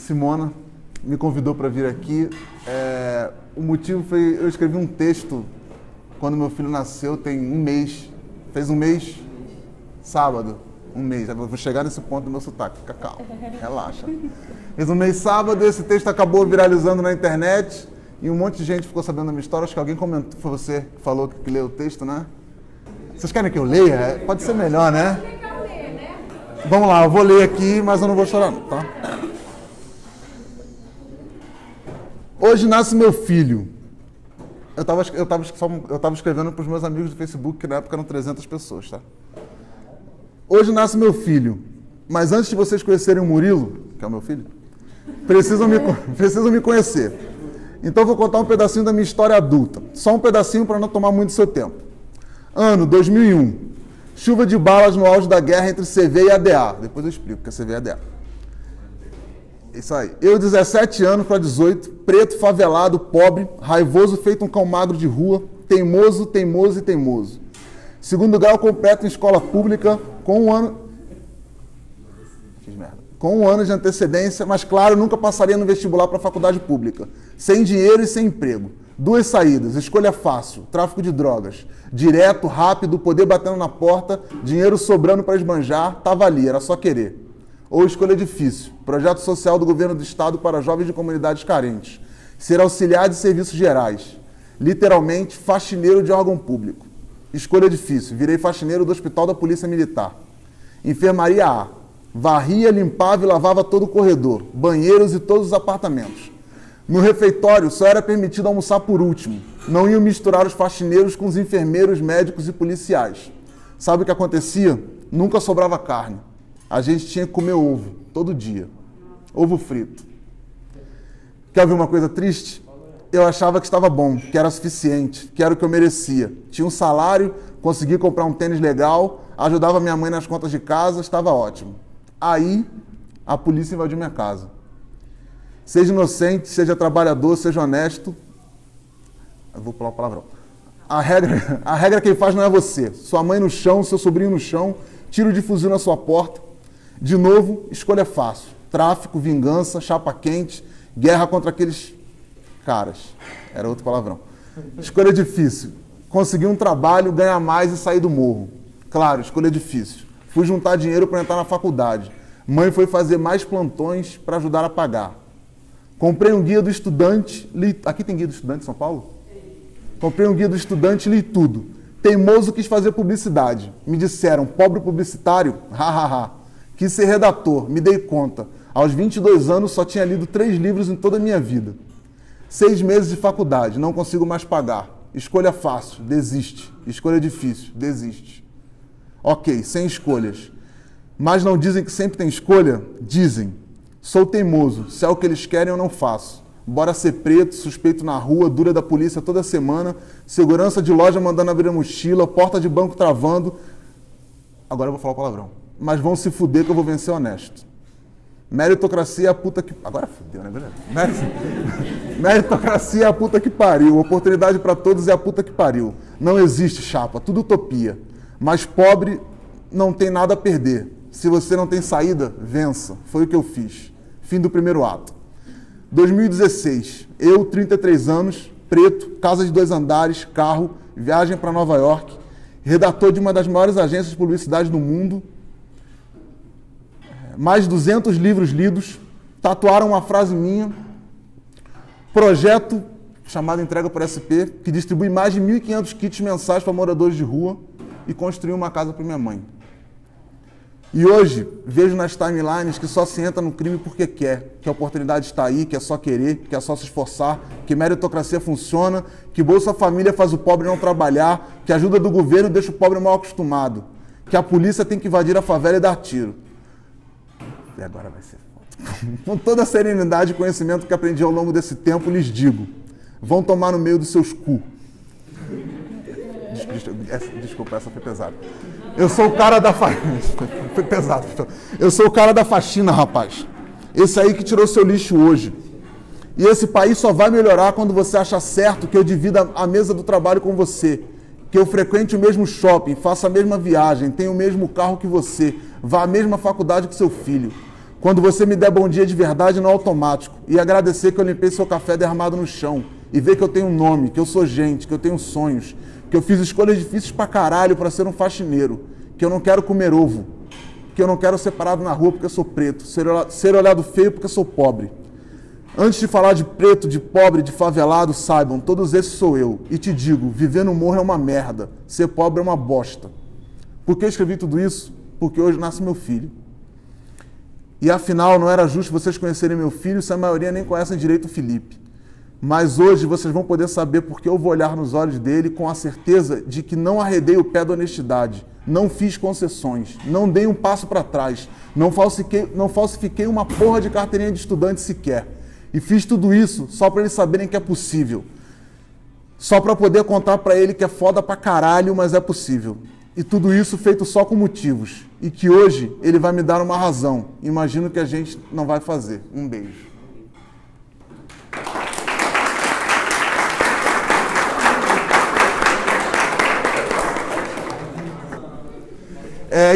Simona me convidou para vir aqui. O motivo foi, eu escrevi um texto quando meu filho nasceu, tem um mês. Fez um mês, sábado, um mês. Eu vou chegar nesse ponto do meu sotaque, fica calmo, relaxa. Fez um mês sábado, esse texto acabou viralizando na internet e um monte de gente ficou sabendo da minha história. Acho que alguém comentou, foi você que falou que leu o texto, né? Vocês querem que eu leia? Pode ser melhor, né? Vamos lá, eu vou ler aqui, mas eu não vou chorar não, tá? Hoje nasce meu filho. Eu tava escrevendo para os meus amigos do Facebook, que na época eram 300 pessoas, tá? Hoje nasce meu filho, mas antes de vocês conhecerem o Murilo, que é o meu filho, precisam me conhecer. Então eu vou contar um pedacinho da minha história adulta. Só um pedacinho para não tomar muito do seu tempo. Ano 2001. Chuva de balas no auge da guerra entre CV e ADA. Depois eu explico o que é CV e ADA. Isso aí. Eu, 17 anos para 18, preto, favelado, pobre, raivoso, feito um cão magro de rua, teimoso, teimoso e teimoso. Segundo grau completo em escola pública, com um ano de antecedência, mas claro, nunca passaria no vestibular para a faculdade pública. Sem dinheiro e sem emprego. Duas saídas, escolha fácil, tráfico de drogas. Direto, rápido, poder batendo na porta, dinheiro sobrando para esbanjar, tava ali, era só querer. Ou escolha difícil, projeto social do governo do estado para jovens de comunidades carentes. Ser auxiliar de serviços gerais. Literalmente, faxineiro de órgão público. Escolha difícil, virei faxineiro do Hospital da Polícia Militar. Enfermaria A. Varria, limpava e lavava todo o corredor, banheiros e todos os apartamentos. No refeitório, só era permitido almoçar por último. Não iam misturar os faxineiros com os enfermeiros, médicos e policiais. Sabe o que acontecia? Nunca sobrava carne. A gente tinha que comer ovo, todo dia. Ovo frito. Quer ouvir uma coisa triste? Eu achava que estava bom, que era suficiente, que era o que eu merecia. Tinha um salário, consegui comprar um tênis legal, ajudava minha mãe nas contas de casa, estava ótimo. Aí, a polícia invadiu minha casa. Seja inocente, seja trabalhador, seja honesto. Eu vou pular o palavrão. A regra quem faz não é você. Sua mãe no chão, seu sobrinho no chão, tiro de fuzil na sua porta. De novo, escolha fácil. Tráfico, vingança, chapa quente, guerra contra aqueles caras. Era outro palavrão. Escolha difícil. Conseguir um trabalho, ganhar mais e sair do morro. Claro, escolha difícil. Fui juntar dinheiro para entrar na faculdade. Mãe foi fazer mais plantões para ajudar a pagar. Comprei um guia do estudante, li... Aqui tem guia do estudante em São Paulo? Comprei um guia do estudante, li tudo. Teimoso quis fazer publicidade. Me disseram, pobre publicitário? Hahaha. Quis ser redator, me dei conta. Aos 22 anos só tinha lido 3 livros em toda a minha vida. 6 meses de faculdade, não consigo mais pagar. Escolha fácil, desiste. Escolha difícil, desiste. Ok, sem escolhas. Mas não dizem que sempre tem escolha? Dizem. Sou teimoso, se é o que eles querem eu não faço. Bora ser preto, suspeito na rua, dura da polícia toda semana, segurança de loja mandando abrir a mochila, porta de banco travando. Agora eu vou falar o palavrão. Mas vão se fuder que eu vou vencer honesto. Meritocracia é a puta que... Agora fudeu, né? Meritocracia é a puta que pariu. Oportunidade para todos é a puta que pariu. Não existe chapa, tudo utopia. Mas pobre não tem nada a perder. Se você não tem saída, vença. Foi o que eu fiz. Fim do primeiro ato. 2016. Eu, 33 anos, preto, casa de 2 andares, carro, viagem para Nova York, redator de uma das maiores agências de publicidade do mundo, mais de 200 livros lidos, tatuaram uma frase minha, projeto chamado Entrega por SP, que distribui mais de 1.500 kits mensais para moradores de rua e construiu uma casa para minha mãe. E hoje, vejo nas timelines que só se entra no crime porque quer, que a oportunidade está aí, que é só querer, que é só se esforçar, que meritocracia funciona, que Bolsa Família faz o pobre não trabalhar, que a ajuda do governo deixa o pobre mal acostumado, que a polícia tem que invadir a favela e dar tiro. E agora vai ser foda. Com toda a serenidade e conhecimento que aprendi ao longo desse tempo, lhes digo, vão tomar no meio dos seus cu. Desculpa, essa foi pesada. Eu sou o cara da faxina. Foi pesado. Eu sou o cara da faxina, rapaz. Esse aí que tirou seu lixo hoje. E esse país só vai melhorar quando você achar certo que eu divida a mesa do trabalho com você. Que eu frequente o mesmo shopping, faça a mesma viagem, tenha o mesmo carro que você, vá à mesma faculdade que seu filho. Quando você me der bom dia de verdade no automático e agradecer que eu limpei seu café derramado no chão e ver que eu tenho um nome, que eu sou gente, que eu tenho sonhos, que eu fiz escolhas difíceis pra caralho pra ser um faxineiro, que eu não quero comer ovo, que eu não quero ser parado na rua porque eu sou preto, ser olhado feio porque eu sou pobre. Antes de falar de preto, de pobre, de favelado, saibam, todos esses sou eu. E te digo, viver no morro é uma merda, ser pobre é uma bosta. Por que eu escrevi tudo isso? Porque hoje nasce meu filho. E afinal, não era justo vocês conhecerem meu filho se a maioria nem conhecem direito o Felipe. Mas hoje vocês vão poder saber porque eu vou olhar nos olhos dele com a certeza de que não arredei o pé da honestidade, não fiz concessões, não dei um passo para trás, não falsifiquei uma porra de carteirinha de estudante sequer. E fiz tudo isso só para eles saberem que é possível. Só para poder contar para ele que é foda pra caralho, mas é possível. E tudo isso feito só com motivos. E que hoje ele vai me dar uma razão. Imagino que a gente não vai fazer. Um beijo.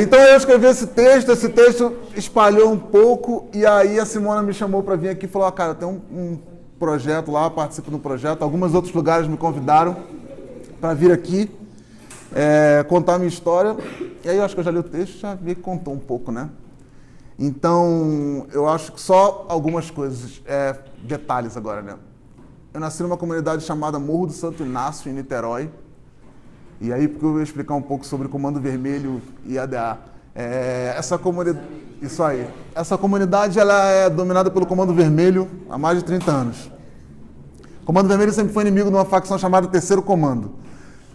Então eu escrevi esse texto espalhou um pouco, e aí a Simona me chamou para vir aqui e falou, cara, tem um projeto lá, participo do projeto, alguns outros lugares me convidaram para vir aqui contar a minha história, e aí eu acho que eu já li o texto, já vi que contou um pouco, né? Então, eu acho que só algumas coisas, detalhes agora, né? Eu nasci numa comunidade chamada Morro do Santo Inácio, em Niterói. E aí, porque eu vou explicar um pouco sobre Comando Vermelho e ADA. Essa comunidade, isso aí. Essa comunidade ela é dominada pelo Comando Vermelho há mais de 30 anos. O Comando Vermelho sempre foi inimigo de uma facção chamada Terceiro Comando.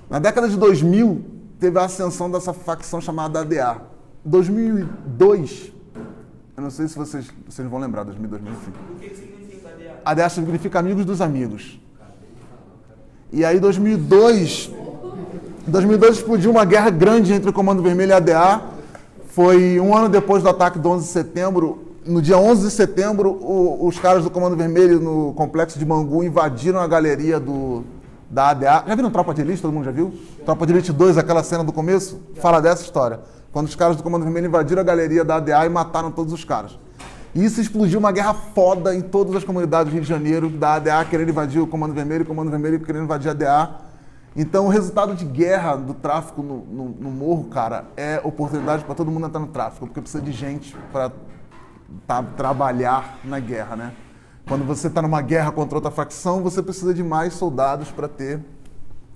Na década de 2000, teve a ascensão dessa facção chamada ADA. Em 2002, eu não sei se vocês vão lembrar, 2002, enfim. O que significa ADA? ADA significa Amigos dos Amigos. E aí, em 2002 explodiu uma guerra grande entre o Comando Vermelho e a ADA. Foi um ano depois do ataque do 11 de setembro. No dia 11 de setembro, os caras do Comando Vermelho, no complexo de Bangu, invadiram a galeria da ADA. Já viram Tropa de Elite? Todo mundo já viu? Tropa de Elite 2, aquela cena do começo? Fala dessa história. Quando os caras do Comando Vermelho invadiram a galeria da ADA e mataram todos os caras. E isso explodiu uma guerra foda em todas as comunidades do Rio de Janeiro, da ADA querendo invadir o Comando Vermelho querendo invadir a ADA. Então, o resultado de guerra do tráfico no morro, cara, é oportunidade para todo mundo entrar no tráfico, porque precisa de gente para trabalhar na guerra, né? Quando você está numa guerra contra outra facção, você precisa de mais soldados para ter,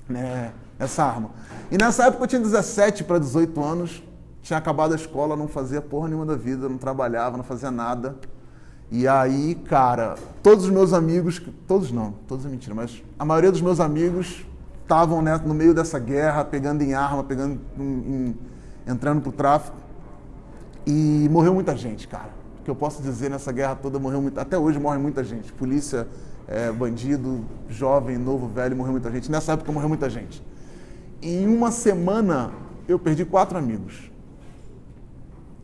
né, essa arma. E nessa época eu tinha 17 para 18 anos, tinha acabado a escola, não fazia porra nenhuma da vida, não trabalhava, não fazia nada. E aí, cara, todos os meus amigos, todos é mentira, mas a maioria dos meus amigos estavam, né, no meio dessa guerra, pegando em arma, entrando pro tráfico. E morreu muita gente, cara. O que eu posso dizer, nessa guerra toda até hoje morre muita gente. Polícia, bandido, jovem, novo, velho, morreu muita gente. Nessa época morreu muita gente. Em uma semana, eu perdi 4 amigos.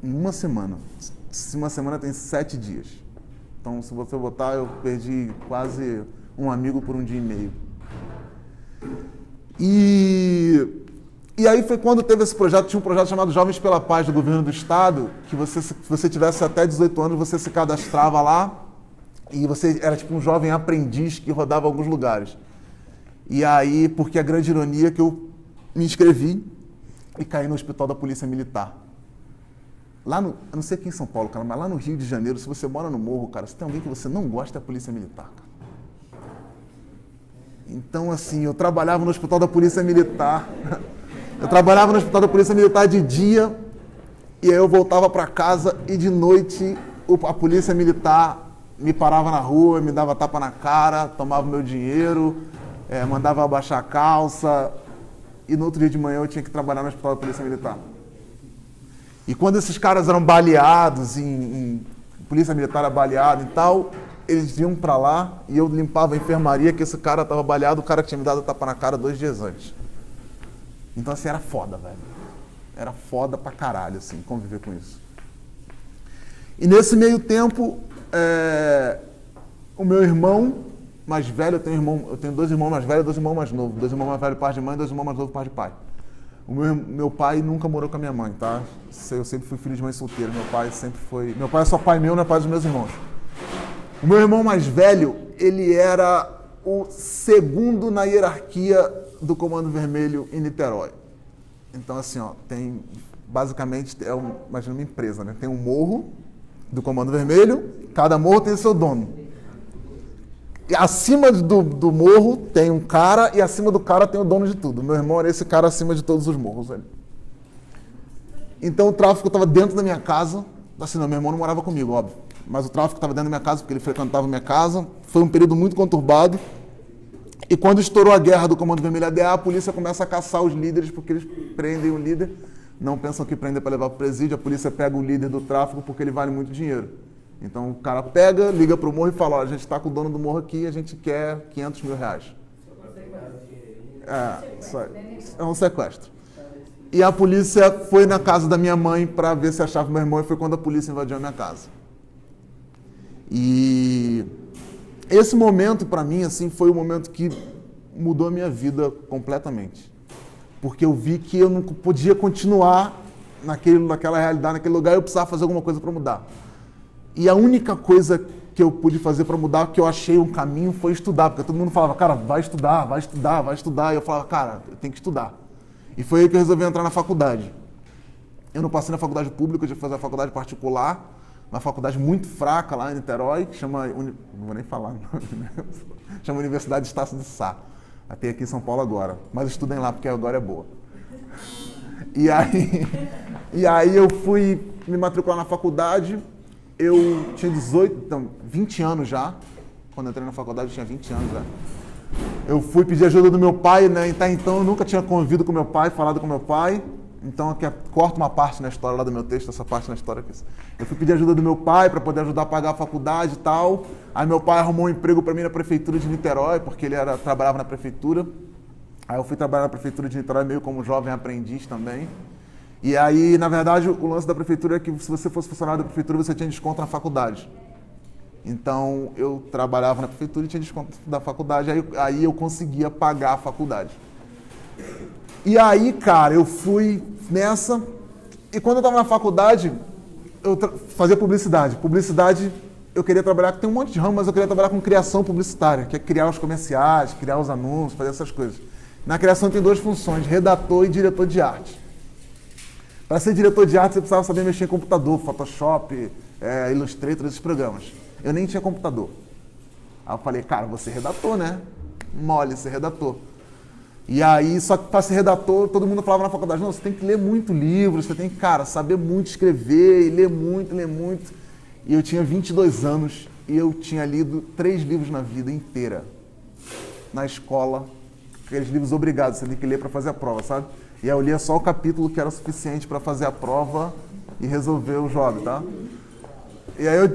Em uma semana. Uma semana tem 7 dias. Então, se você botar, eu perdi quase um amigo por um dia e meio. E aí foi quando teve esse projeto, tinha um projeto chamado Jovens pela Paz do governo do estado, que se você tivesse até 18 anos, você se cadastrava lá e você era tipo um jovem aprendiz que rodava alguns lugares. E aí, porque a grande ironia é que eu me inscrevi e caí no hospital da Polícia Militar. Lá eu não sei aqui em São Paulo, cara, mas lá no Rio de Janeiro, se você mora no morro, cara, se tem alguém que você não gosta, é a Polícia Militar, cara. Então, assim, eu trabalhava no hospital da Polícia Militar. Eu trabalhava no hospital da Polícia Militar de dia, e aí eu voltava para casa e de noite a Polícia Militar me parava na rua, me dava tapa na cara, tomava meu dinheiro, mandava abaixar a calça, e no outro dia de manhã eu tinha que trabalhar no hospital da Polícia Militar. E quando esses caras eram baleados, Polícia Militar era baleado e tal, eles iam pra lá e eu limpava a enfermaria que esse cara tava baleado, o cara que tinha me dado tapa na cara 2 dias antes. Então, assim, era foda, velho. Era foda pra caralho, assim, conviver com isso. E nesse meio tempo, o meu irmão mais velho, eu tenho 2 irmãos mais velhos e 2 irmãos mais novos. 2 irmãos mais velhos par de mãe e 2 irmãos mais novos par de pai. Meu pai nunca morou com a minha mãe, tá? Eu sempre fui filho de mãe solteira. Meu pai sempre foi... Meu pai é só pai meu, não é pai dos meus irmãos. O meu irmão mais velho, ele era o segundo na hierarquia do Comando Vermelho em Niterói. Então, assim, ó, tem... Basicamente, imagina uma empresa, né? Tem um morro do Comando Vermelho, cada morro tem o seu dono. E acima do morro tem um cara e acima do cara tem o dono de tudo. Meu irmão era esse cara acima de todos os morros, velho. Então o tráfico estava dentro da minha casa. Assim, não, meu irmão não morava comigo, óbvio. Mas o tráfico estava dentro da minha casa porque ele frequentava a minha casa. Foi um período muito conturbado. E quando estourou a guerra do Comando Vermelho ADA, a polícia começa a caçar os líderes porque eles prendem o líder. Não pensam que prender para levar para o presídio. A polícia pega o líder do tráfico porque ele vale muito dinheiro. Então o cara pega, liga pro morro e fala, ó, a gente está com o dono do morro aqui, a gente quer 500 mil reais. É um sequestro. E a polícia foi na casa da minha mãe para ver se achava meu irmão e foi quando a polícia invadiu a minha casa. E esse momento para mim assim foi o momento que mudou a minha vida completamente. Porque eu vi que eu não podia continuar naquela realidade, naquele lugar, eu precisava fazer alguma coisa para mudar. E a única coisa que eu pude fazer para mudar, que eu achei um caminho, foi estudar. Porque todo mundo falava, cara, vai estudar, vai estudar, vai estudar. E eu falava, cara, eu tenho que estudar. E foi aí que eu resolvi entrar na faculdade. Eu não passei na faculdade pública, eu tive que fazer a faculdade particular, uma faculdade muito fraca lá em Niterói, que chama, não vou nem falar, chama Universidade de Estácio de Sá. Até aqui em São Paulo agora. Mas estudem lá, porque agora é boa. E aí eu fui me matricular na faculdade. Eu tinha 20 anos já. Quando eu entrei na faculdade, eu tinha 20 anos já. Eu fui pedir ajuda do meu pai, né? Então eu nunca tinha convivido com meu pai, falado com meu pai. Então aqui corta uma parte na história lá do meu texto, essa parte na história aqui. Eu fui pedir ajuda do meu pai para poder ajudar a pagar a faculdade e tal. Aí meu pai arrumou um emprego para mim na prefeitura de Niterói, porque ele trabalhava na prefeitura. Aí eu fui trabalhar na prefeitura de Niterói meio como jovem aprendiz também. E aí, na verdade, o lance da prefeitura é que se você fosse funcionário da prefeitura, você tinha desconto na faculdade. Então, eu trabalhava na prefeitura e tinha desconto da faculdade, aí eu conseguia pagar a faculdade. E aí, cara, eu fui nessa, e quando eu estava na faculdade, eu fazia publicidade. Publicidade, eu queria trabalhar, tem um monte de ramo, mas eu queria trabalhar com criação publicitária, que é criar os comerciais, criar os anúncios, fazer essas coisas. Na criação tem duas funções, redator e diretor de arte. Para ser diretor de arte, você precisava saber mexer em computador, Photoshop, Illustrator, esses programas. Eu nem tinha computador. Aí eu falei, cara, vou ser redator, né? Mole ser redator. E aí, só que para ser redator, todo mundo falava na faculdade, não, você tem que ler muito livro, você tem que, cara, saber muito escrever, e ler muito, ler muito. E eu tinha 22 anos e eu tinha lido 3 livros na vida inteira. Na escola, aqueles livros obrigados, você tem que ler para fazer a prova, sabe? E aí eu lia só o capítulo que era suficiente para fazer a prova e resolver o jogo, tá? E aí eu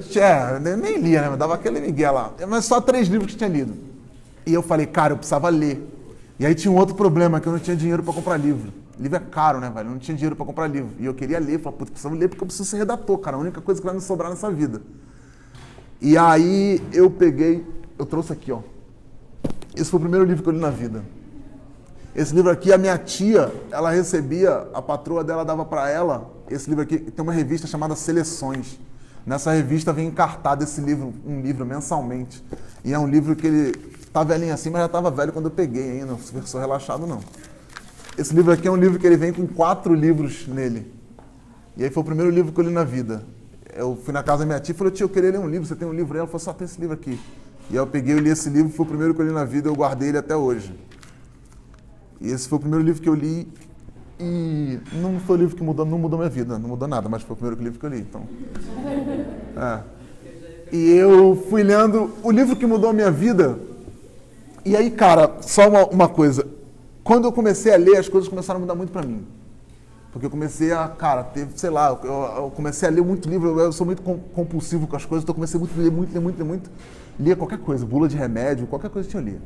nem lia, né? Mas dava aquele migué lá. Mas só 3 livros que tinha lido. E eu falei, cara, eu precisava ler. E aí tinha um outro problema, que eu não tinha dinheiro para comprar livro. Livro é caro, né, velho? Eu não tinha dinheiro para comprar livro. E eu queria ler, falei, puta, eu preciso ler porque eu preciso ser redator, cara. A única coisa que vai me sobrar nessa vida. E aí eu trouxe aqui, ó. Esse foi o primeiro livro que eu li na vida. Esse livro aqui, a minha tia, ela recebia, a patroa dela dava para ela, esse livro aqui, tem uma revista chamada Seleções. Nessa revista vem encartado esse livro, um livro mensalmente. E é um livro que ele tá velhinho assim, mas já estava velho quando eu peguei ainda, não sou relaxado não. Esse livro aqui é um livro que ele vem com 4 livros nele. E aí foi o primeiro livro que eu li na vida. Eu fui na casa da minha tia e falei, tia, eu queria ler um livro, você tem um livro? Ela falou, só tem esse livro aqui. E aí eu peguei e li esse livro, foi o primeiro que eu li na vida, eu guardei ele até hoje. E esse foi o primeiro livro que eu li e não foi o livro que não mudou minha vida, não mudou nada, mas foi o primeiro livro que eu li, então. E eu fui lendo o livro que mudou a minha vida. E aí, cara, só uma coisa. Quando eu comecei a ler, as coisas começaram a mudar muito pra mim. Porque eu comecei a, cara, sei lá, eu comecei a ler muito livro, eu sou muito compulsivo com as coisas, então eu comecei a ler muito. Lia qualquer coisa, bula de remédio, qualquer coisa que eu lia.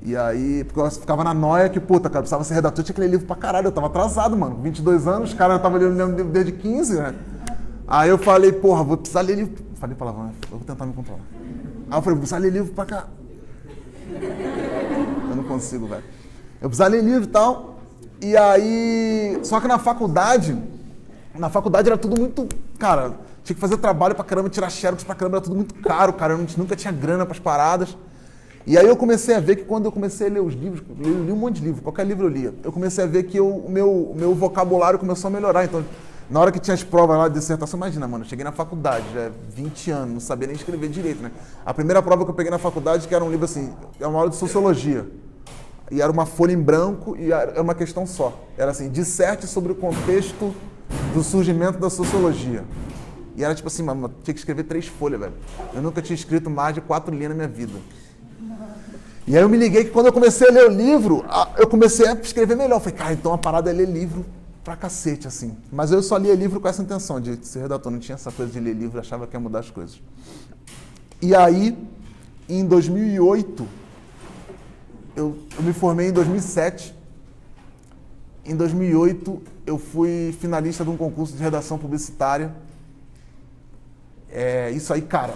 E aí, porque eu ficava na noia que, puta, cara, precisava ser redator, eu tinha que ler livro pra caralho, eu tava atrasado, mano. 22 anos, cara, eu tava lendo livro desde 15, né? Aí eu falei, porra, vou precisar ler livro. Falei palavrão, eu vou tentar me controlar. Aí eu falei, vou precisar ler livro pra cá. Eu não consigo, velho. Eu precisava ler livro e tal. E aí... Só que na faculdade era tudo muito... Cara, tinha que fazer trabalho pra caramba, tirar xerox pra caramba, era tudo muito caro, cara. Eu nunca tinha grana pras paradas. E aí eu comecei a ver que quando eu comecei a ler os livros, eu li um monte de livro, qualquer livro eu lia, eu comecei a ver que o meu vocabulário começou a melhorar. Então, na hora que tinha as provas lá de dissertação, imagina, mano, eu cheguei na faculdade, já 20 anos, não sabia nem escrever direito, né? A primeira prova que eu peguei na faculdade, que era um livro assim, é uma aula de sociologia. E era uma folha em branco e era uma questão só. Era assim, disserte sobre o contexto do surgimento da sociologia. E era tipo assim, mano, tinha que escrever 3 folhas, velho. Eu nunca tinha escrito mais de 4 linhas na minha vida. E aí eu me liguei que quando eu comecei a ler o livro, eu comecei a escrever melhor. Eu falei, cara, então a parada é ler livro pra cacete, assim. Mas eu só lia livro com essa intenção de ser redator. Não tinha essa coisa de ler livro, achava que ia mudar as coisas. E aí, em 2008, eu me formei em 2007. Em 2008, eu fui finalista de um concurso de redação publicitária. Isso aí, cara...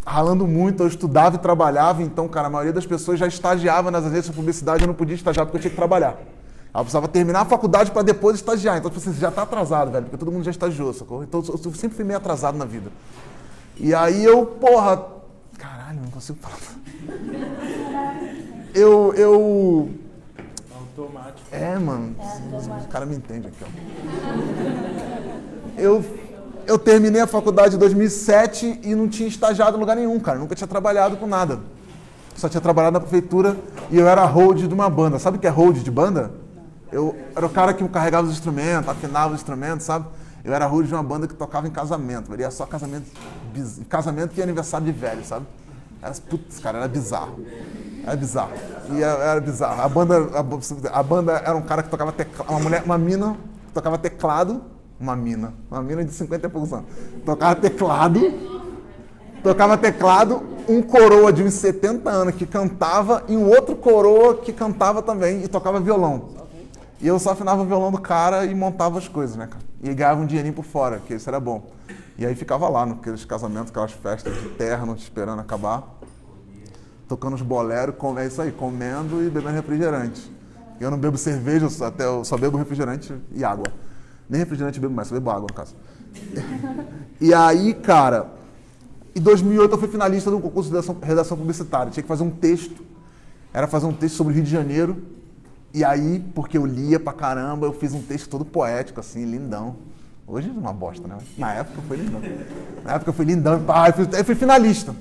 Ralando muito, eu estudava e trabalhava, então, cara, a maioria das pessoas já estagiava nas agências de publicidade, eu não podia estagiar porque eu tinha que trabalhar. Eu precisava terminar a faculdade para depois estagiar, então você já está atrasado, velho, porque todo mundo já estagiou, sacou? Então eu sempre fui meio atrasado na vida. E aí eu, porra... Caralho, não consigo falar. Automático. Mano, o cara me entende aqui, ó. Eu terminei a faculdade em 2007 e não tinha estagiado em lugar nenhum, cara. Nunca tinha trabalhado com nada. Só tinha trabalhado na prefeitura e eu era hold de uma banda. Sabe o que é hold de banda? Eu era o cara que carregava os instrumentos, afinava os instrumentos, sabe? Eu era hold de uma banda que tocava em casamento. Era só casamento e aniversário de velho, sabe? Putz, cara, era bizarro. Era bizarro. E era bizarro. A banda era um cara que tocava teclado, uma mina que tocava teclado. Uma mina de 50 e poucos anos. Tocava teclado, um coroa de uns 70 anos que cantava e um outro coroa que cantava também e tocava violão. E eu só afinava o violão do cara e montava as coisas, né, cara? E ganhava um dinheirinho por fora, que isso era bom. E aí ficava lá, naqueles casamentos, aquelas festas de terno, esperando acabar, tocando os boleros, é isso aí, comendo e bebendo refrigerante. Eu não bebo cerveja, eu só bebo refrigerante e água. Nem refrigerante bebo mais, só bebo água, no caso. E aí, cara, em 2008 eu fui finalista de um concurso de redação publicitária. Tinha que fazer um texto. Era fazer um texto sobre o Rio de Janeiro. E aí, porque eu lia pra caramba, eu fiz um texto todo poético, assim, lindão. Hoje é uma bosta, né? Na época foi lindão. Eu fui finalista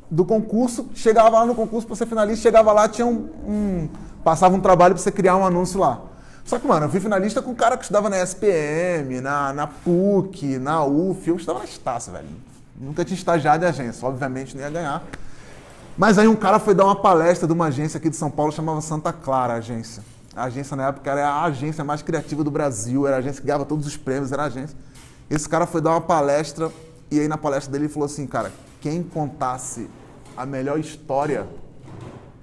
do concurso. Chegava lá no concurso pra ser finalista, chegava lá, tinha passava um trabalho pra você criar um anúncio lá. Só que, mano, eu fui finalista com um cara que estudava na SPM, na PUC, na UF, eu estudava na Estácio, velho. Nunca tinha estagiado em agência, obviamente não ia ganhar. Mas aí um cara foi dar uma palestra de uma agência aqui de São Paulo, chamava Santa Clara, a agência. A agência na época era a agência mais criativa do Brasil, era a agência que ganhava todos os prêmios, era a agência. Esse cara foi dar uma palestra, e aí na palestra dele ele falou assim, cara, quem contasse a melhor história,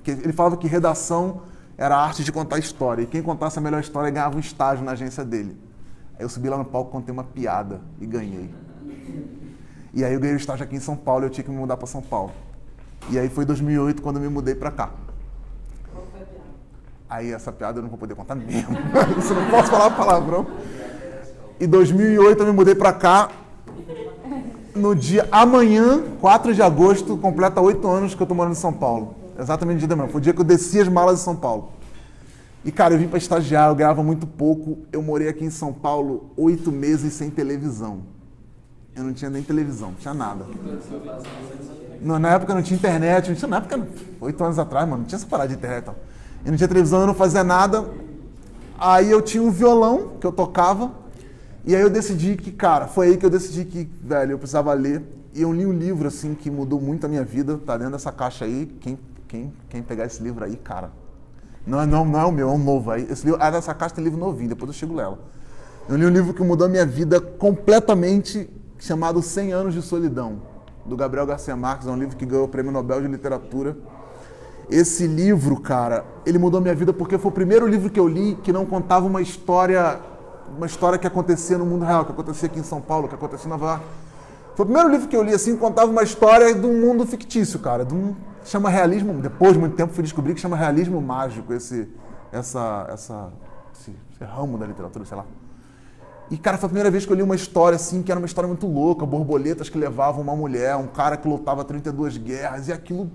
ele falava que redação era a arte de contar história. E quem contasse a melhor história ganhava um estágio na agência dele. Aí eu subi lá no palco, contei uma piada e ganhei. E aí eu ganhei o estágio aqui em São Paulo e eu tinha que me mudar para São Paulo. E aí foi em 2008 quando eu me mudei para cá. Qual foi a piada? Aí essa piada eu não vou poder contar mesmo. Isso não posso falar palavrão. Em 2008 eu me mudei para cá. No dia amanhã, 4 de agosto, completa 8 anos que eu tô morando em São Paulo. Exatamente no dia da manhã. Foi o dia que eu desci as malas de São Paulo. E, cara, eu vim para estagiar, eu ganhava muito pouco. Eu morei aqui em São Paulo 8 meses sem televisão. Eu não tinha nem televisão, não tinha nada. Na época não tinha internet, não tinha, na época, 8 anos atrás, mano, não tinha essa parada de internet. Então. Eu não tinha televisão, eu não fazia nada. Aí eu tinha um violão que eu tocava. E aí eu decidi que, cara, foi aí que eu decidi que, velho, eu precisava ler. E eu li um livro, assim, que mudou muito a minha vida. Tá dentro dessa caixa aí. Quem pegar esse livro aí, cara... Não é o meu, é um novo. Esse livro, essa caixa tem livro novinho, depois eu chego nela. Eu li um livro que mudou a minha vida completamente, chamado 100 Anos de Solidão, do Gabriel Garcia Marques. É um livro que ganhou o Prêmio Nobel de Literatura. Esse livro, cara, ele mudou a minha vida porque foi o primeiro livro que eu li que não contava uma história que acontecia no mundo real, que acontecia aqui em São Paulo, que acontecia em Nova York. Foi o primeiro livro que eu li, assim, que contava uma história de um mundo fictício, cara, chama realismo, depois de muito tempo fui descobrir que chama realismo mágico, essa esse ramo da literatura, sei lá. E, cara, foi a primeira vez que eu li uma história, assim, que era uma história muito louca, borboletas que levavam uma mulher, um cara que lutava 32 guerras, e aquilo,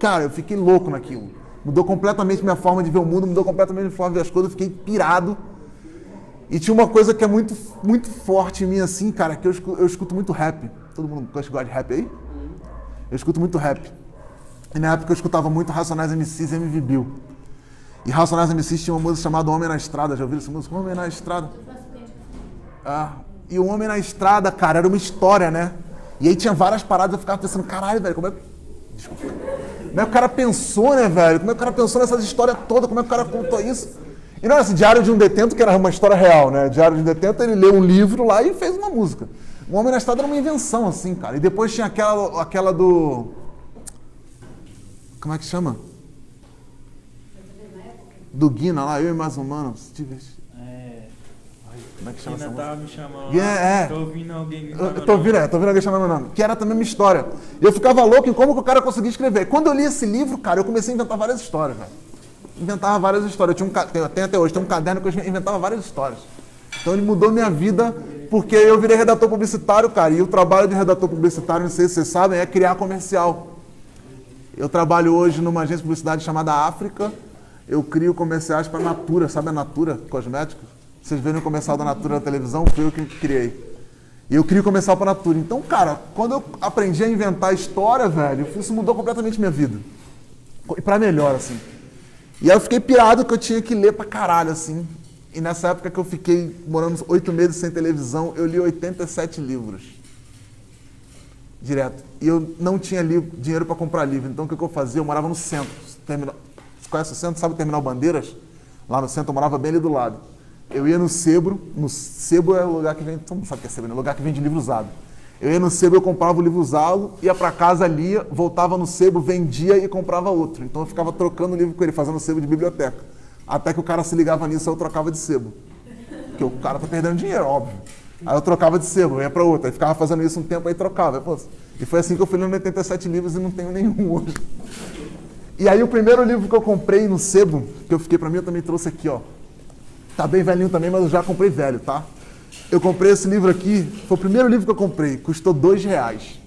cara, eu fiquei louco naquilo. Mudou completamente minha forma de ver o mundo, mudou completamente minha forma de ver as coisas, eu fiquei pirado. E tinha uma coisa que é muito, muito forte em mim, assim, cara, que eu escuto muito rap. Todo mundo gosta de rap aí? Eu escuto muito rap. E na época eu escutava muito Racionais MCs e MV Bill. E Racionais MCs tinha uma música chamada Homem na Estrada, já ouviram essa música? Homem na Estrada. E o Homem na Estrada, cara, era uma história, né? E aí tinha várias paradas, eu ficava pensando, caralho, velho, como é que o cara pensou, né, velho? Como é que o cara pensou nessas histórias todas? Como é que o cara contou isso? E não, esse Diário de um Detento, que era uma história real, né? Diário de um Detento, ele leu um livro lá e fez uma música. O Homem na Estrada era uma invenção, assim, cara. E depois tinha aquela do... Como é que chama? Do Guina lá, Eu e Mais Humanos. Como é que chama essa música? Tava me chamando. Tô ouvindo alguém me chamando. Tô ouvindo alguém chamando meu nome. Que era também uma história. E eu ficava louco em como que o cara conseguia escrever. Quando eu li esse livro, cara, eu comecei a inventar várias histórias, velho. Inventava várias histórias. Eu tenho até hoje, tem um caderno que eu inventava várias histórias. Então ele mudou minha vida, porque eu virei redator publicitário, cara. E o trabalho de redator publicitário, não sei se vocês sabem, é criar comercial. Eu trabalho hoje numa agência de publicidade chamada África. Eu crio comerciais para a Natura, sabe a Natura Cosméticos? Vocês viram o comercial da Natura na televisão? Foi eu que criei. E eu crio comercial para a Natura. Então, cara, quando eu aprendi a inventar história, velho, isso mudou completamente minha vida. E para melhor, assim. E aí eu fiquei pirado que eu tinha que ler pra caralho, assim. E nessa época que eu fiquei morando 8 meses sem televisão, eu li 87 livros. Direto. E eu não tinha dinheiro para comprar livro. Então o que eu fazia? Eu morava no centro. Você conhece o centro? Sabe o Terminal Bandeiras? Lá no centro eu morava bem ali do lado. Eu ia no Sebro. No Sebro é o lugar que vem... Todo mundo sabe o que é Sebro, né? É o lugar que vende livro usado. Eu ia no Sebro, eu comprava o livro usado, ia para casa, lia, voltava no Sebro, vendia e comprava outro. Então eu ficava trocando o livro com ele, fazendo sebo de biblioteca. Até que o cara se ligava nisso, eu trocava de sebo. Porque o cara tá perdendo dinheiro, óbvio. Aí eu trocava de sebo, eu ia para outro. Aí ficava fazendo isso um tempo, aí trocava. E foi assim que eu fui lendo 87 livros e não tenho nenhum hoje. E aí o primeiro livro que eu comprei no sebo, que eu fiquei para mim, eu também trouxe aqui, ó. Tá bem velhinho também, mas eu já comprei velho, tá? Eu comprei esse livro aqui, foi o primeiro livro que eu comprei, custou R$2.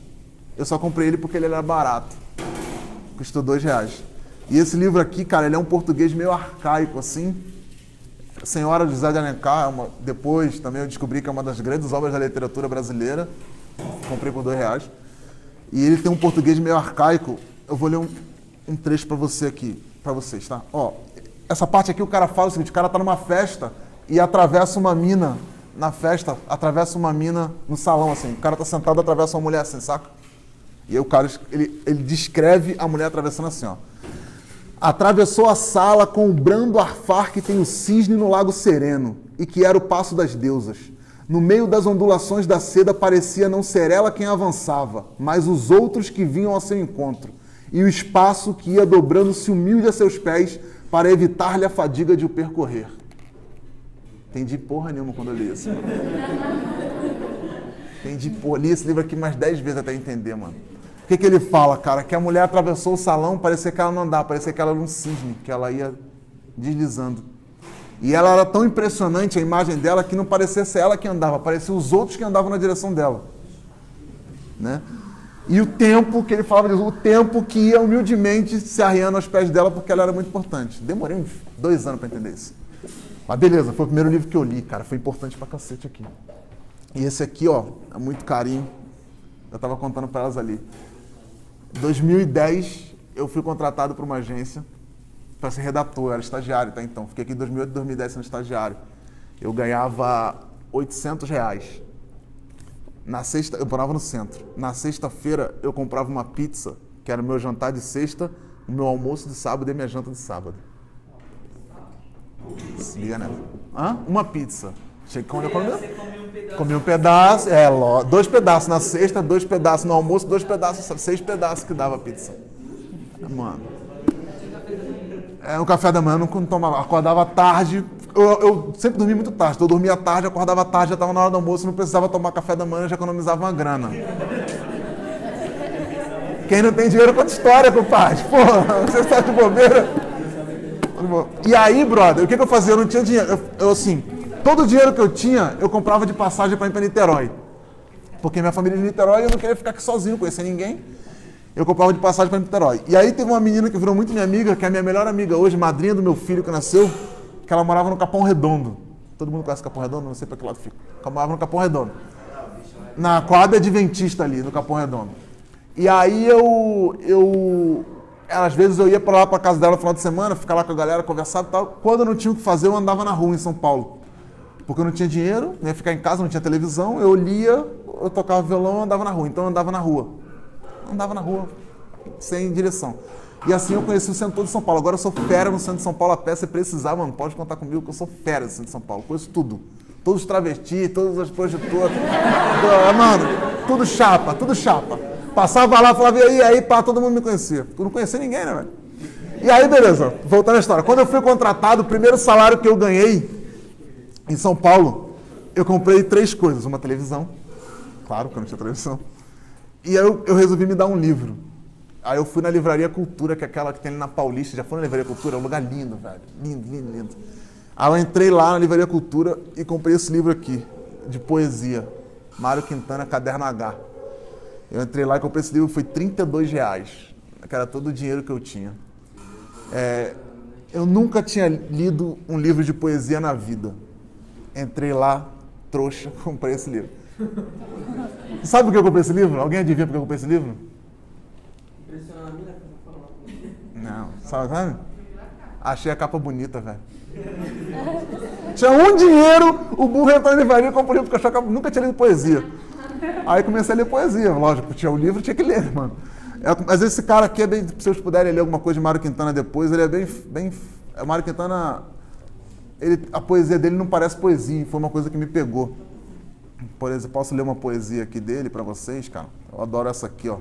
Eu só comprei ele porque ele era barato. Custou R$2. E esse livro aqui, cara, ele é um português meio arcaico, assim. Senhora de José de Alencar, depois também eu descobri que é uma das grandes obras da literatura brasileira. Comprei por R$2. E ele tem um português meio arcaico. Eu vou ler um trecho para você aqui, para vocês, tá? Ó, essa parte aqui o cara fala o seguinte, o cara tá numa festa e atravessa uma mina na festa, atravessa uma mina no salão, assim. O cara tá sentado, atravessa uma mulher assim, saca? E aí o cara, ele descreve a mulher atravessando assim, ó. Atravessou a sala com o brando arfar que tem o cisne no lago sereno, e que era o passo das deusas. No meio das ondulações da seda parecia não ser ela quem avançava, mas os outros que vinham ao seu encontro, e o espaço que ia dobrando-se humilde a seus pés para evitar-lhe a fadiga de o percorrer. Entendi porra nenhuma quando eu li isso. Entendi porra. Li esse livro aqui mais 10 vezes até entender, mano. O que ele fala, cara? Que a mulher atravessou o salão, parecia que ela não andava, parecia que ela era um cisne, que ela ia deslizando. E ela era tão impressionante, a imagem dela, que não parecia ser ela que andava, parecia os outros que andavam na direção dela. Né? E o tempo, que ele falava disso, o tempo que ia humildemente se arriando aos pés dela, porque ela era muito importante. Demorei uns 2 anos para entender isso. Mas beleza, foi o primeiro livro que eu li, cara, foi importante pra cacete aqui. E esse aqui, ó, é muito carinho. Eu tava contando para elas ali. Em 2010, eu fui contratado por uma agência para ser redator, eu era estagiário, tá? Então, fiquei aqui em 2008 e 2010 sendo estagiário. Eu ganhava R$800. Na sexta, eu morava no centro. Na sexta-feira, eu comprava uma pizza, que era o meu jantar de sexta, o meu almoço de sábado e a minha janta de sábado. Se liga nela. Uma pizza. Comi um pedaço, 2 pedaços na sexta, 2 pedaços no almoço, 2 pedaços, 6 pedaços que dava a pizza. Mano. No café da manhã eu não tomava, acordava tarde, eu sempre dormi muito tarde, então eu dormia tarde, acordava tarde, já estava na hora do almoço, não precisava tomar café da manhã, já economizava uma grana. Quem não tem dinheiro conta história, compadre. Porra, você está de bobeira. E aí, brother, o que eu fazia? Eu não tinha dinheiro. Eu assim, todo o dinheiro que eu tinha, eu comprava de passagem para ir para Niterói. Porque minha família é de Niterói e eu não queria ficar aqui sozinho, não conhecer ninguém. Eu comprava de passagem para Niterói. E aí teve uma menina que virou muito minha amiga, que é a minha melhor amiga hoje, madrinha do meu filho que nasceu, que ela morava no Capão Redondo. Todo mundo conhece Capão Redondo? Não sei para que lado fica. Ela morava no Capão Redondo. Na quadra adventista ali, no Capão Redondo. E aí às vezes eu ia para lá para casa dela no final de semana, ficar lá com a galera, conversar e tal. Quando eu não tinha o que fazer, eu andava na rua em São Paulo. Porque eu não tinha dinheiro, ia ficar em casa, não tinha televisão, eu lia, eu tocava violão, eu andava na rua. Então eu andava na rua. Andava na rua, sem direção. E assim eu conheci o centro todo de São Paulo. Agora eu sou fera no centro de São Paulo a pé, se precisar, mano, pode contar comigo que eu sou fera no centro de São Paulo. Conheço tudo. Todos os travestis, todas as prostitutas. Mano, tudo chapa, tudo chapa. Passava lá, falava, e aí, pá, todo mundo me conhecia. Eu não conhecia ninguém, né, velho? E aí, beleza, voltando à história. Quando eu fui contratado, o primeiro salário que eu ganhei em São Paulo, eu comprei 3 coisas. Uma televisão, claro, porque eu não tinha televisão. E aí eu resolvi me dar um livro. Aí eu fui na Livraria Cultura, que é aquela que tem ali na Paulista. Já foi na Livraria Cultura? É um lugar lindo, velho. Lindo, lindo, lindo. Aí eu entrei lá na Livraria Cultura e comprei esse livro aqui, de poesia. Mário Quintana, Caderno H. Eu entrei lá e comprei esse livro, foi R$32. Que era todo o dinheiro que eu tinha. Eu nunca tinha lido um livro de poesia na vida. Entrei lá, trouxa, comprei esse livro. Sabe por que eu comprei esse livro? Alguém adivinha por que eu comprei esse livro? Impressionar a mina que eu vou falar. Não, sabe? Achei a capa bonita, velho. Tinha um dinheiro, o burro entrou na livraria e comprou o livro, porque eu achei a capa, nunca tinha lido poesia. Aí comecei a ler poesia, lógico, tinha o livro, tinha que ler, mano. Mas esse cara aqui é bem, se vocês puderem ler alguma coisa de Mário Quintana depois, ele é bem o Mário Quintana, a poesia dele não parece poesia, foi uma coisa que me pegou. Por exemplo, posso ler uma poesia aqui dele pra vocês, cara? Eu adoro essa aqui, ó.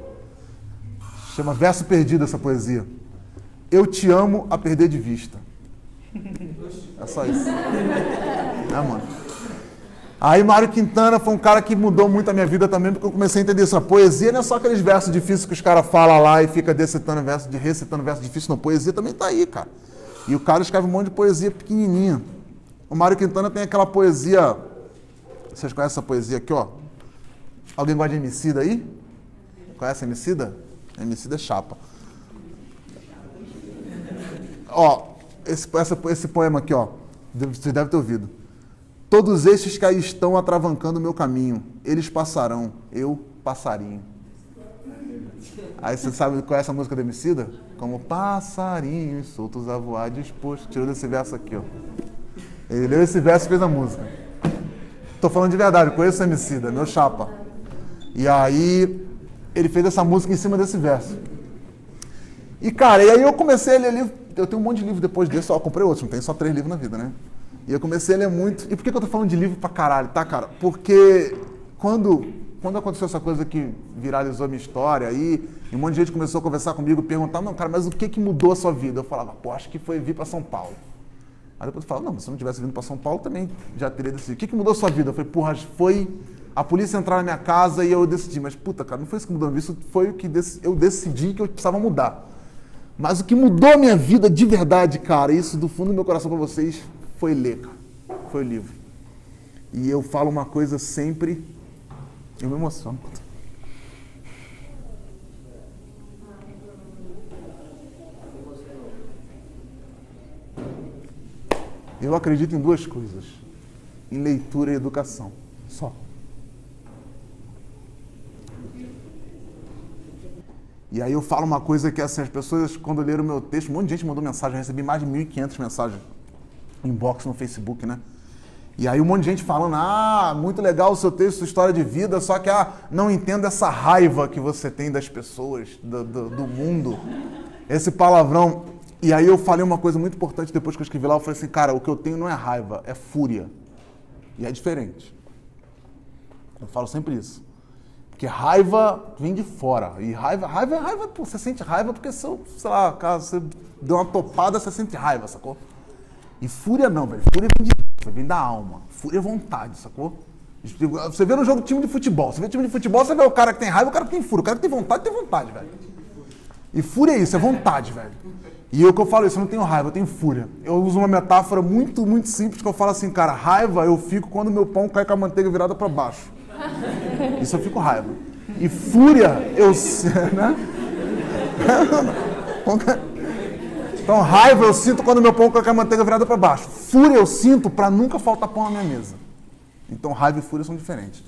Chama Verso Perdido essa poesia. Eu te amo a perder de vista. É só isso. Mano. Aí Mário Quintana foi um cara que mudou muito a minha vida também, porque eu comecei a entender isso. A poesia não é só aqueles versos recitando que os caras falam lá e fica recitando verso difícil. Não, poesia também tá aí, cara. E o cara escreve um monte de poesia pequenininha. O Mário Quintana tem aquela poesia... Vocês conhecem essa poesia aqui, ó? Alguém gosta de Emicida aí? Conhece Emicida? Emicida é chapa. Ó, esse poema aqui, ó. Vocês devem ter ouvido. Todos estes que aí estão atravancando o meu caminho, eles passarão, eu passarinho. Aí você sabe, conhece a música do Emicida? Como passarinhos soltos a voar disposto. Tirou desse verso aqui, ó. Ele leu esse verso e fez a música. Tô falando de verdade, conheço o Emicida, meu chapa. E aí, ele fez essa música em cima desse verso. E, cara, e aí eu comecei a ler livro. Eu tenho um monte de livro depois desse, eu comprei outros, não tem só 3 livros na vida, né? E eu comecei a ler muito. E por que eu tô falando de livro pra caralho, tá, cara? Porque quando aconteceu essa coisa que viralizou a minha história aí, e um monte de gente começou a conversar comigo, perguntar, não, cara, mas o que mudou a sua vida? Eu falava, pô, acho que foi vir pra São Paulo. Aí depois eu falava, não, se eu não tivesse vindo pra São Paulo, também já teria decidido. O que mudou a sua vida? Eu falei, porra, foi a polícia entrar na minha casa e eu decidi. Mas, puta, cara, não foi isso que mudou. Isso foi o que eu decidi que eu precisava mudar. Mas o que mudou a minha vida de verdade, cara, isso do fundo do meu coração pra vocês, foi ler, cara. Foi o livro. E eu falo uma coisa sempre, eu me emociono. Eu acredito em 2 coisas. Em leitura e educação. Só. E aí eu falo uma coisa que assim, as pessoas, quando leram o meu texto, um monte de gente mandou mensagem, eu recebi mais de 1.500 mensagens. Inbox no Facebook, né? E aí um monte de gente falando, muito legal o seu texto, sua história de vida, só que, não entendo essa raiva que você tem das pessoas, do mundo. Esse palavrão. E aí eu falei uma coisa muito importante depois que eu escrevi lá, eu falei assim, cara, o que eu tenho não é raiva, é fúria. E é diferente. Eu falo sempre isso. Porque raiva vem de fora. E raiva, pô, você sente raiva porque, sei lá, caso você deu uma topada, você sente raiva, sacou? E fúria não, velho. Fúria vem de dentro, vem da alma. Fúria é vontade, sacou? Você vê no jogo time de futebol. Você vê time de futebol, você vê o cara que tem raiva, o cara que tem fúria. O cara que tem vontade, velho. E fúria é isso, é vontade, velho. E eu que eu falo isso, eu não tenho raiva, eu tenho fúria. Eu uso uma metáfora muito, muito simples que eu falo assim, cara, raiva eu fico quando meu pão cai com a manteiga virada pra baixo. Isso eu fico raiva. E fúria, eu... né? Então raiva eu sinto quando meu pão cai com a manteiga virada pra baixo. Fúria eu sinto pra nunca faltar pão na minha mesa. Então raiva e fúria são diferentes.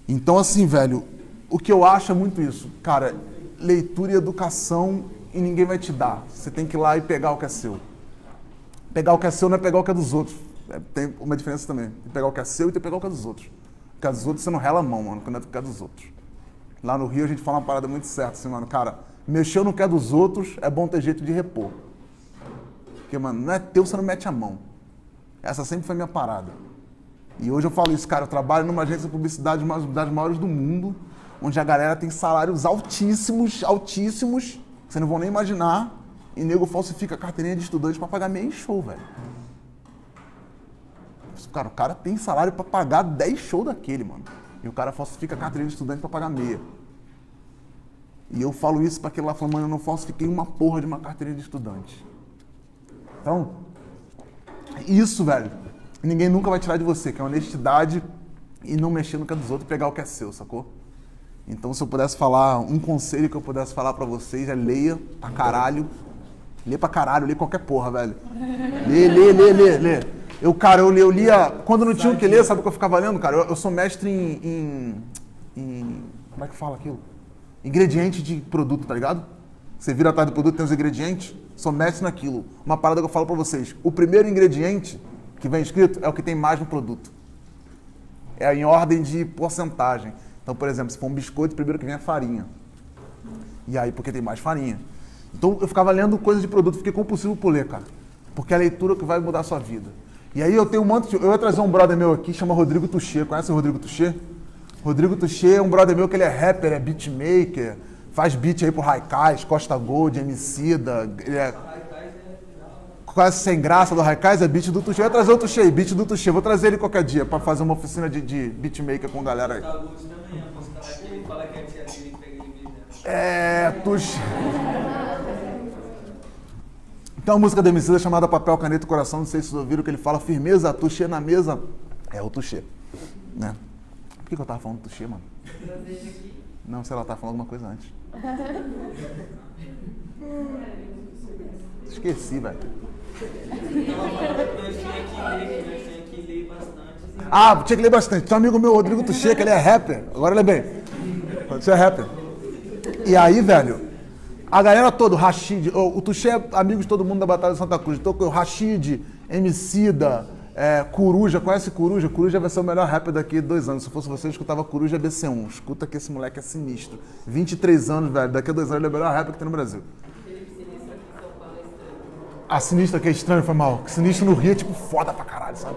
Então assim, velho, o que eu acho é muito isso. Cara, leitura e educação e ninguém vai te dar. Você tem que ir lá e pegar o que é seu. Pegar o que é seu não é pegar o que é dos outros. Tem uma diferença também. Tem que pegar o que é seu e tem que pegar o que é dos outros. O que é dos outros você não rela a mão, mano, quando é o que é dos outros. Lá no Rio a gente fala uma parada muito certa, assim, mano. Cara, mexeu no que é dos outros, é bom ter jeito de repor. Porque, mano, não é teu, você não mete a mão. Essa sempre foi a minha parada. E hoje eu falo isso, cara, eu trabalho numa agência de publicidade das maiores do mundo, onde a galera tem salários altíssimos, altíssimos, que vocês não vão nem imaginar, e nego falsifica carteirinha de estudante pra pagar meio show, velho. Cara, o cara tem salário pra pagar 10 shows daquele, mano. E o cara falsifica carteirinha de estudante pra pagar meia. E eu falo isso pra aquele lá, falando, mano, eu não falsifiquei uma porra de uma carteirinha de estudante. Então, isso, velho, ninguém nunca vai tirar de você, que é honestidade e não mexer no que é dos outros e pegar o que é seu, sacou? Então, se eu pudesse falar, um conselho que eu pudesse falar pra vocês é leia pra caralho. Lê pra caralho, lê qualquer porra, velho. Lê. Eu lia... Quando não tinha o que ler, sabe o que eu ficava lendo, cara? Eu sou mestre em... Como é que fala aquilo? Ingrediente de produto, tá ligado? Você vira atrás do produto, tem os ingredientes. Sou mestre naquilo. Uma parada que eu falo pra vocês. O primeiro ingrediente que vem escrito é o que tem mais no produto. É em ordem de porcentagem. Então, por exemplo, se for um biscoito, o primeiro que vem é farinha. E aí, porque tem mais farinha. Então, eu ficava lendo coisas de produto. Fiquei compulsivo por ler, cara. Porque é a leitura que vai mudar a sua vida. E aí, eu tenho um monte de... Eu ia trazer um brother meu aqui, chama Rodrigo Tuchê. Conhece o Rodrigo Tuchê? Rodrigo Tuchê é um brother meu que ele é rapper, é beatmaker, faz beat aí pro Raikais, Costa Gold, Emicida, ele é quase sem graça do Raikais, é beat do Tuchê. Eu ia trazer o Tuchê, beat do Tuchê, vou trazer ele qualquer dia pra fazer uma oficina de beatmaker com a galera aí. É, Tuchê. Tem uma música do Emicida chamada Papel, Caneta e Coração, não sei se vocês ouviram, que ele fala firmeza, Tuchê na mesa, é o Tuchê, né? Por que eu tava falando do Tuchê, mano? Não, sei lá, tava falando alguma coisa antes. Esqueci, velho. Ah, tinha que ler bastante. Tem um amigo meu, Rodrigo Tuchê, que ele é rapper. Agora ele é bem. Você é rapper. E aí, velho, a galera toda, o Rashid, o Tuchê é amigo de todo mundo da Batalha de Santa Cruz. Então, o Rashid, Emicida, Coruja, conhece Coruja? Coruja vai ser o melhor rapper daqui a 2 anos. Se fosse você, eu escutava Coruja BC1. Escuta que esse moleque é sinistro. 23 anos, velho. Daqui a 2 anos ele é o melhor rapper que tem no Brasil. A Sinistra que é estranho, foi mal. Sinistro no Rio é tipo foda pra caralho, sabe?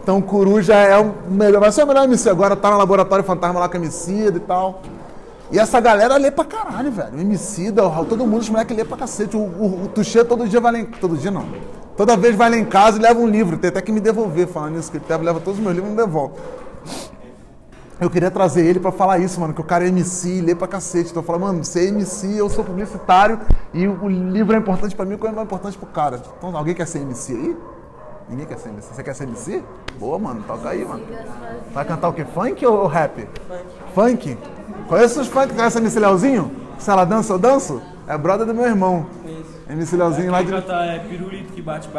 Então Coruja é o melhor. Vai ser o melhor MC. Agora tá no Laboratório Fantasma lá com Emicida e tal. E essa galera lê pra caralho, velho. Emicida, todo mundo, os moleques lê pra cacete. O Tuchê todo dia vai lá em... Todo dia não. Toda vez vai lá em casa e leva um livro. Tem até que me devolver falando nisso, que ele leva todos os meus livros e não devolve. Eu queria trazer ele pra falar isso, mano, que o cara é MC e lê pra cacete. Então eu falo, mano, você é MC, eu sou publicitário e o livro é importante pra mim, o livro é importante pro cara. Então alguém quer ser MC aí? Ninguém quer ser MC. Você quer ser MC? Boa, mano, toca aí, mano. Vai cantar o quê? Funk ou rap? Funk. Conhece os funk? Conhece MC Leozinho? Se ela dança, eu danço? É brother do meu irmão. MC Leozinho lá de... cantar é pirulito que bate.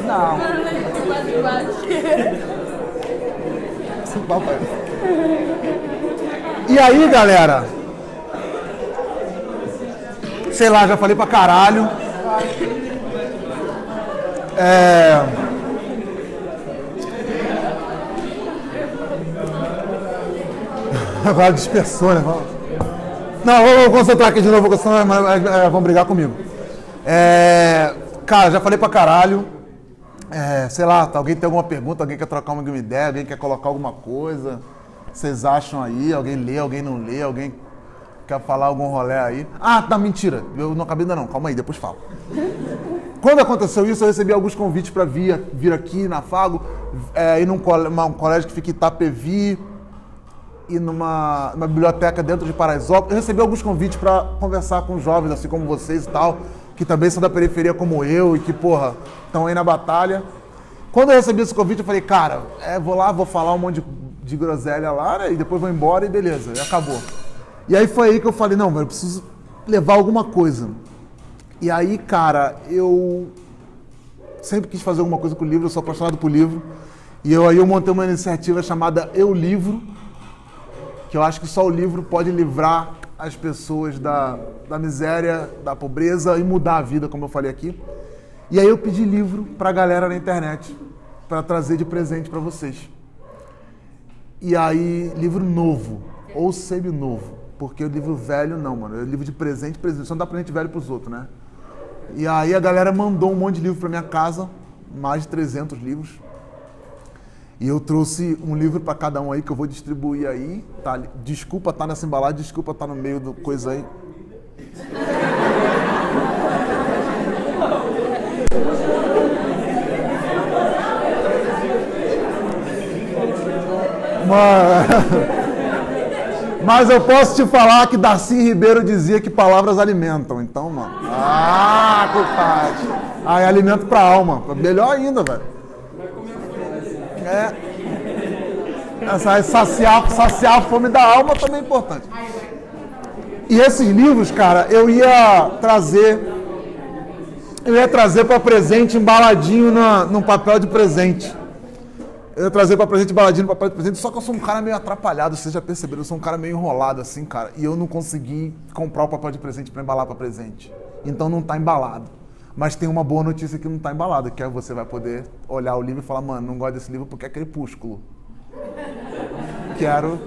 Não. E aí, galera? Sei lá, já falei pra caralho. Agora dispersou, né? Não, vou concentrar aqui de novo, porque senão vão brigar comigo. Cara, já falei pra caralho. Sei lá, alguém tem alguma pergunta, alguém quer trocar uma ideia, alguém quer colocar alguma coisa? Vocês acham aí? Alguém lê, alguém não lê, alguém quer falar algum rolê aí? Ah, tá, mentira. Eu não acabei ainda não, calma aí, depois falo. quando aconteceu isso, eu recebi alguns convites para vir aqui na Fago, ir num colégio que fica em Itapevi, e numa biblioteca dentro de Paraisópolis. Eu recebi alguns convites para conversar com jovens, assim como vocês e tal, que também são da periferia como eu e que, porra, estão aí na batalha. Quando eu recebi esse convite, eu falei, cara, vou lá, vou falar um monte de groselha lá, né, e depois vou embora e beleza, e acabou. E aí foi aí que eu falei, não, eu preciso levar alguma coisa. E aí, cara, eu sempre quis fazer alguma coisa com o livro, eu sou apaixonado por livro. E aí eu montei uma iniciativa chamada Eu Livro, que eu acho que só o livro pode livrar as pessoas da miséria, da pobreza e mudar a vida, como eu falei aqui. E aí eu pedi livro pra galera na internet, para trazer de presente para vocês. E aí, livro novo, ou semi-novo, porque o livro velho não, mano, é livro de presente, só não dá presente velho pros outros, né? E aí a galera mandou um monte de livro pra minha casa, mais de 300 livros. E eu trouxe um livro para cada um aí que eu vou distribuir aí. Tá, desculpa estar nessa embalagem, desculpa estar no meio do coisa aí. Mas eu posso te falar que Darcy Ribeiro dizia que palavras alimentam. Então, mano. Ah, culpado. Ah, é alimento pra alma. Melhor ainda, velho. Saciar a fome da alma também é importante. E esses livros, cara, eu ia trazer para presente embaladinho num papel de presente. Eu ia trazer para presente embaladinho no papel de presente, só que eu sou um cara meio atrapalhado, vocês já perceberam, eu sou um cara meio enrolado assim, cara, e eu não consegui comprar o papel de presente para embalar para presente. Então não tá embalado. Mas tem uma boa notícia que não tá embalado, que é você vai poder olhar o livro e falar, mano, não gosto desse livro porque é crepúsculo. Quero